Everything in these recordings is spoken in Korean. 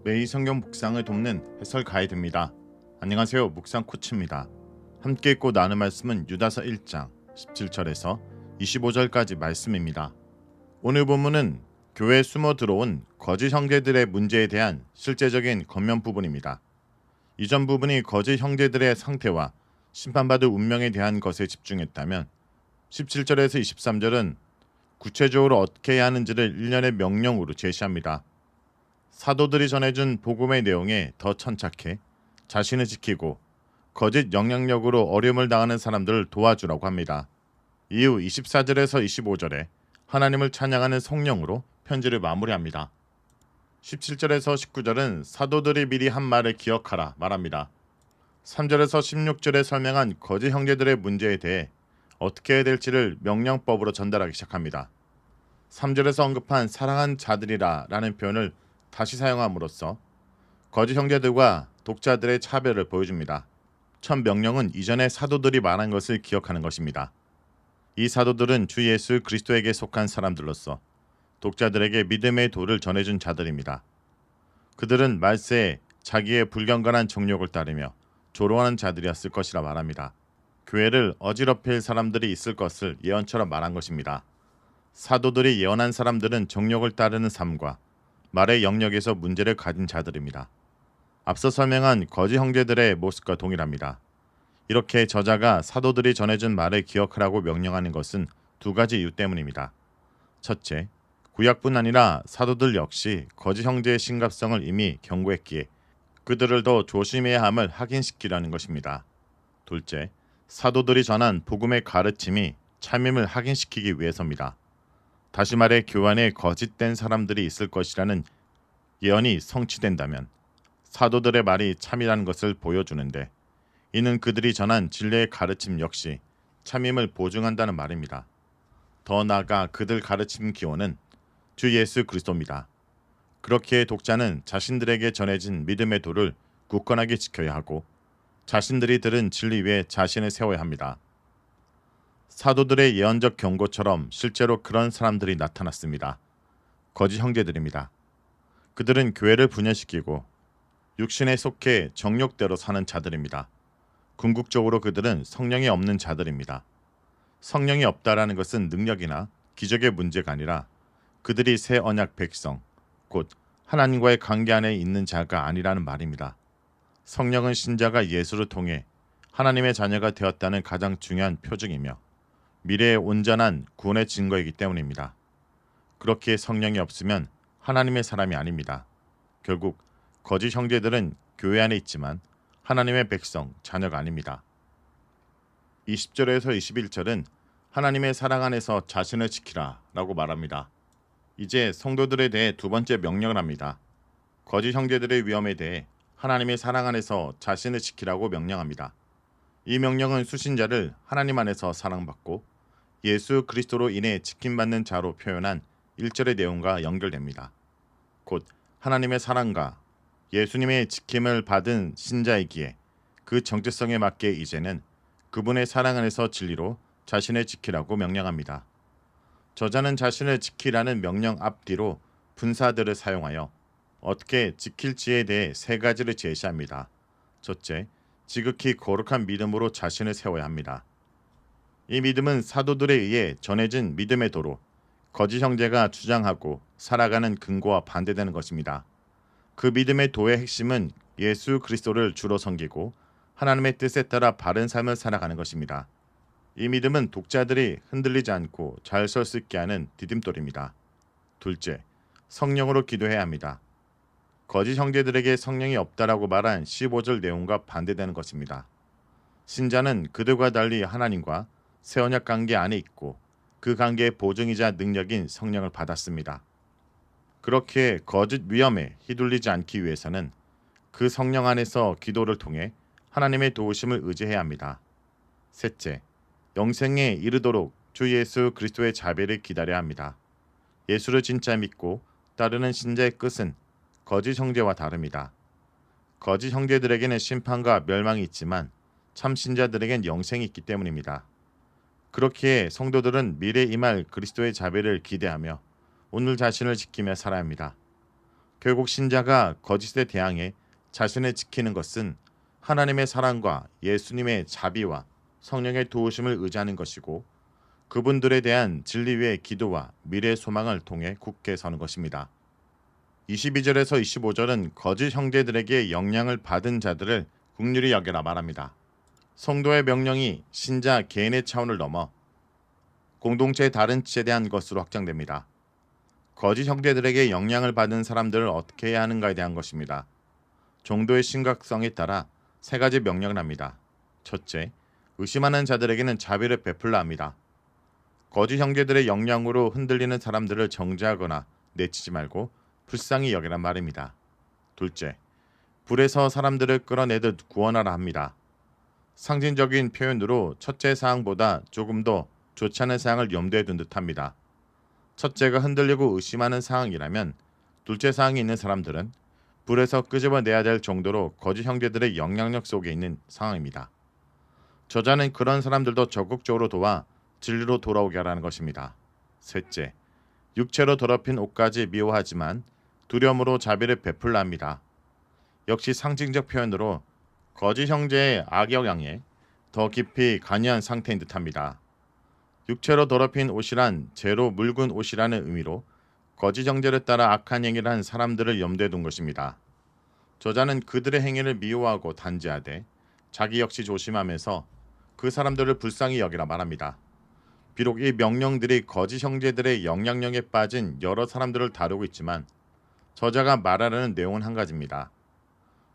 매일 성경 묵상을 돕는 해설 가이드입니다. 안녕하세요. 묵상 코치입니다. 함께 읽고 나눌 말씀은 유다서 1장 17절에서 25절까지 말씀입니다. 오늘 본문은 교회에 숨어 들어온 거짓 형제들의 문제에 대한 실제적인 겉면 부분입니다. 이전 부분이 거짓 형제들의 상태와 심판받을 운명에 대한 것에 집중했다면 17절에서 23절은 구체적으로 어떻게 해야 하는지를 일련의 명령으로 제시합니다. 사도들이 전해준 복음의 내용에 더 천착해 자신을 지키고 거짓 영향력으로 어려움을 당하는 사람들을 도와주라고 합니다. 이후 24절에서 25절에 하나님을 찬양하는 성령으로 편지를 마무리합니다. 17절에서 19절은 사도들이 미리 한 말을 기억하라 말합니다. 3절에서 16절에 설명한 거짓 형제들의 문제에 대해 어떻게 해야 될지를 명령법으로 전달하기 시작합니다. 3절에서 언급한 사랑한 자들이라 라는 표현을 다시 사용함으로써 거짓 형제들과 독자들의 차별을 보여줍니다. 첫 명령은 이전에 사도들이 말한 것을 기억하는 것입니다. 이 사도들은 주 예수 그리스도에게 속한 사람들로서 독자들에게 믿음의 도를 전해준 자들입니다. 그들은 말세에 자기의 불경건한 정욕을 따르며 조롱하는 자들이었을 것이라 말합니다. 교회를 어지럽힐 사람들이 있을 것을 예언처럼 말한 것입니다. 사도들이 예언한 사람들은 정욕을 따르는 삶과 말의 영역에서 문제를 가진 자들입니다. 앞서 설명한 거짓 형제들의 모습과 동일합니다. 이렇게 저자가 사도들이 전해준 말을 기억하라고 명령하는 것은 두 가지 이유 때문입니다. 첫째, 구약뿐 아니라 사도들 역시 거짓 형제의 심각성을 이미 경고했기에 그들을 더 조심해야 함을 확인시키려는 것입니다. 둘째, 사도들이 전한 복음의 가르침이 참임을 확인시키기 위해서입니다. 다시 말해 교환에 거짓된 사람들이 있을 것이라는 예언이 성취된다면 사도들의 말이 참이라는 것을 보여주는데 이는 그들이 전한 진리의 가르침 역시 참임을 보증한다는 말입니다. 더 나아가 그들 가르침 기원은 주 예수 그리스도입니다. 그렇기에 독자는 자신들에게 전해진 믿음의 도를 굳건하게 지켜야 하고 자신들이 들은 진리 위에 자신을 세워야 합니다. 사도들의 예언적 경고처럼 실제로 그런 사람들이 나타났습니다. 거짓 형제들입니다. 그들은 교회를 분열시키고 육신에 속해 정욕대로 사는 자들입니다. 궁극적으로 그들은 성령이 없는 자들입니다. 성령이 없다라는 것은 능력이나 기적의 문제가 아니라 그들이 새 언약 백성, 곧 하나님과의 관계 안에 있는 자가 아니라는 말입니다. 성령은 신자가 예수를 통해 하나님의 자녀가 되었다는 가장 중요한 표징이며 미래의 온전한 구원의 증거이기 때문입니다. 그렇기에 성령이 없으면 하나님의 사람이 아닙니다. 결국 거짓 형제들은 교회 안에 있지만 하나님의 백성, 자녀가 아닙니다. 20절에서 21절은 하나님의 사랑 안에서 자신을 지키라 라고 말합니다. 이제 성도들에 대해 두 번째 명령을 합니다. 거짓 형제들의 위험에 대해 하나님의 사랑 안에서 자신을 지키라고 명령합니다. 이 명령은 수신자를 하나님 안에서 사랑받고 예수 그리스도로 인해 지킴받는 자로 표현한 1절의 내용과 연결됩니다. 곧 하나님의 사랑과 예수님의 지킴을 받은 신자이기에 그 정체성에 맞게 이제는 그분의 사랑 안에서 진리로 자신을 지키라고 명령합니다. 저자는 자신을 지키라는 명령 앞뒤로 분사들을 사용하여 어떻게 지킬지에 대해 세 가지를 제시합니다. 첫째, 지극히 거룩한 믿음으로 자신을 세워야 합니다. 이 믿음은 사도들에 의해 전해진 믿음의 도로 거짓 형제가 주장하고 살아가는 근거와 반대되는 것입니다. 그 믿음의 도의 핵심은 예수 그리스도를 주로 섬기고 하나님의 뜻에 따라 바른 삶을 살아가는 것입니다. 이 믿음은 독자들이 흔들리지 않고 잘 설 수 있게 하는 디딤돌입니다. 둘째, 성령으로 기도해야 합니다. 거짓 형제들에게 성령이 없다라고 말한 15절 내용과 반대되는 것입니다. 신자는 그들과 달리 하나님과 새 언약 관계 안에 있고 그 관계의 보증이자 능력인 성령을 받았습니다. 그렇게 거짓 위험에 휘둘리지 않기 위해서는 그 성령 안에서 기도를 통해 하나님의 도우심을 의지해야 합니다. 셋째, 영생에 이르도록 주 예수 그리스도의 자비를 기다려야 합니다. 예수를 진짜 믿고 따르는 신자의 끝은 거짓 형제와 다릅니다. 거짓 형제들에게는 심판과 멸망이 있지만 참 신자들에겐 영생이 있기 때문입니다. 그렇기에 성도들은 미래 임할 그리스도의 자비를 기대하며 오늘 자신을 지키며 살아야 합니다. 결국 신자가 거짓에 대항해 자신을 지키는 것은 하나님의 사랑과 예수님의 자비와 성령의 도우심을 의지하는 것이고 그분들에 대한 진리 위의 기도와 미래의 소망을 통해 굳게 서는 것입니다. 22절에서 25절은 거짓 형제들에게 영향을 받은 자들을 긍휼히 여겨라 말합니다. 성도의 명령이 신자 개인의 차원을 넘어 공동체의 다른 지대한 것으로 확장됩니다. 거짓 형제들에게 영향을 받은 사람들을 어떻게 해야 하는가에 대한 것입니다. 정도의 심각성에 따라 세 가지 명령을 합니다. 첫째, 의심하는 자들에게는 자비를 베풀라 합니다. 거짓 형제들의 영향으로 흔들리는 사람들을 정죄하거나 내치지 말고 불쌍히 여기란 말입니다. 둘째, 불에서 사람들을 끌어내듯 구원하라 합니다. 상징적인 표현으로 첫째 사항보다 조금 더 좋지 않은 사항을 염두에 둔 듯합니다. 첫째가 흔들리고 의심하는 상황이라면 둘째 사항이 있는 사람들은 불에서 끄집어내야 될 정도로 거짓 형제들의 영향력 속에 있는 상황입니다. 저자는 그런 사람들도 적극적으로 도와 진리로 돌아오게 하라는 것입니다. 셋째, 육체로 더럽힌 옷까지 미워하지만 두려움으로 자비를 베풀라 합니다. 역시 상징적 표현으로 거짓 형제의 악영향에 더 깊이 관여한 상태인 듯합니다. 육체로 더럽힌 옷이란 죄로 묽은 옷이라는 의미로 거짓 형제를 따라 악한 행위를 한 사람들을 염두에 둔 것입니다. 저자는 그들의 행위를 미워하고 단죄하되 자기 역시 조심하면서 그 사람들을 불쌍히 여기라 말합니다. 비록 이 명령들이 거짓 형제들의 영향력에 빠진 여러 사람들을 다루고 있지만 저자가 말하려는 내용은 한 가지입니다.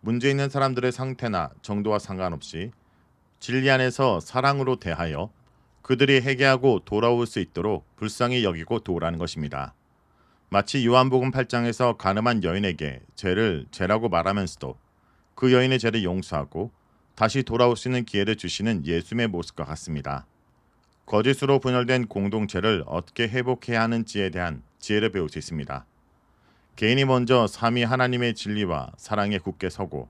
문제 있는 사람들의 상태나 정도와 상관없이 진리 안에서 사랑으로 대하여 그들이 회개하고 돌아올 수 있도록 불쌍히 여기고 도우라는 것입니다. 마치 요한복음 8장에서 간음한 여인에게 죄를 죄라고 말하면서도 그 여인의 죄를 용서하고 다시 돌아올 수 있는 기회를 주시는 예수님의 모습과 같습니다. 거짓으로 분열된 공동체를 어떻게 회복해야 하는지에 대한 지혜를 배울 수 있습니다. 개인이 먼저 삼위 하나님의 진리와 사랑에 굳게 서고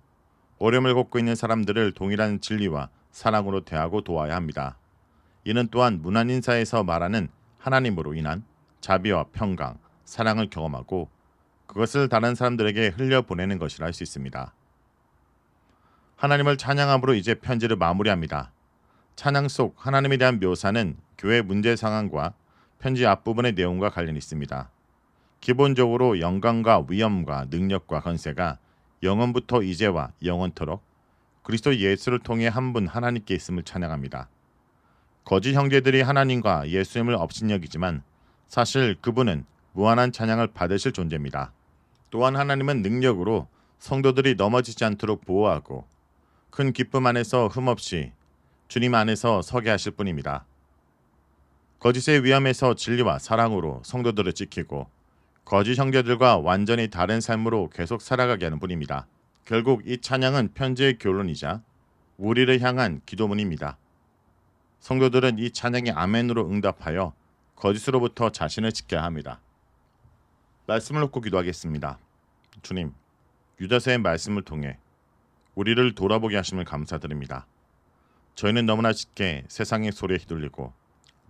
어려움을 겪고 있는 사람들을 동일한 진리와 사랑으로 대하고 도와야 합니다. 이는 또한 문안인사에서 말하는 하나님으로 인한 자비와 평강, 사랑을 경험하고 그것을 다른 사람들에게 흘려보내는 것이라 할 수 있습니다. 하나님을 찬양함으로 이제 편지를 마무리합니다. 찬양 속 하나님에 대한 묘사는 교회 문제 상황과 편지 앞부분의 내용과 관련이 있습니다. 기본적으로 영광과 위엄과 능력과 권세가 영원부터 이제와 영원토록 그리스도 예수를 통해 한 분 하나님께 있음을 찬양합니다. 거짓 형제들이 하나님과 예수님을 업신여기지만 사실 그분은 무한한 찬양을 받으실 존재입니다. 또한 하나님은 능력으로 성도들이 넘어지지 않도록 보호하고 큰 기쁨 안에서 흠없이 주님 안에서 서게 하실 분입니다. 거짓의 위험에서 진리와 사랑으로 성도들을 지키고 거짓 형제들과 완전히 다른 삶으로 계속 살아가게 하는 분입니다. 결국 이 찬양은 편지의 결론이자 우리를 향한 기도문입니다. 성도들은 이 찬양의 아멘으로 응답하여 거짓으로부터 자신을 지켜야 합니다. 말씀을 놓고 기도하겠습니다. 주님, 유다서의 말씀을 통해 우리를 돌아보게 하심을 감사드립니다. 저희는 너무나 쉽게 세상의 소리에 휘둘리고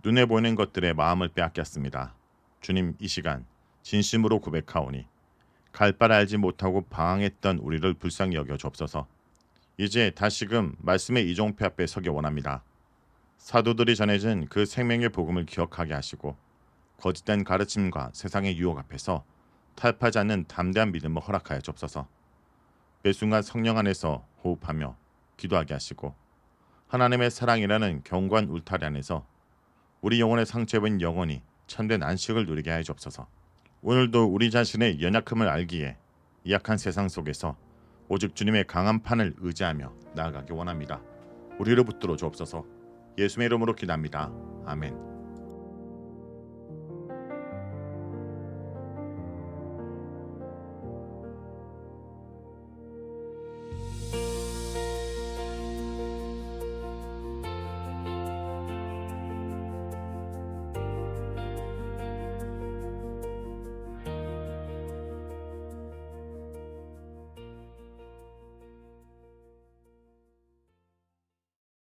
눈에 보이는 것들에 마음을 빼앗겼습니다. 주님, 이 시간 진심으로 고백하오니 갈 바를 알지 못하고 방황했던 우리를 불쌍히 여겨 주옵소서. 이제 다시금 말씀의 이종패 앞에 서기 원합니다. 사도들이 전해진 그 생명의 복음을 기억하게 하시고 거짓된 가르침과 세상의 유혹 앞에서 타협하지 않는 담대한 믿음을 허락하여 주옵소서. 매 순간 성령 안에서 호흡하며 기도하게 하시고 하나님의 사랑이라는 견고한 울타리 안에서 우리 영혼의 상처입은 영혼이 참된 안식을 누리게 하여 주옵소서. 오늘도 우리 자신의 연약함을 알기에 이 약한 세상 속에서 오직 주님의 강한 판을 의지하며 나아가기 원합니다. 우리를 붙들어 주옵소서. 예수의 이름으로 기도합니다. 아멘.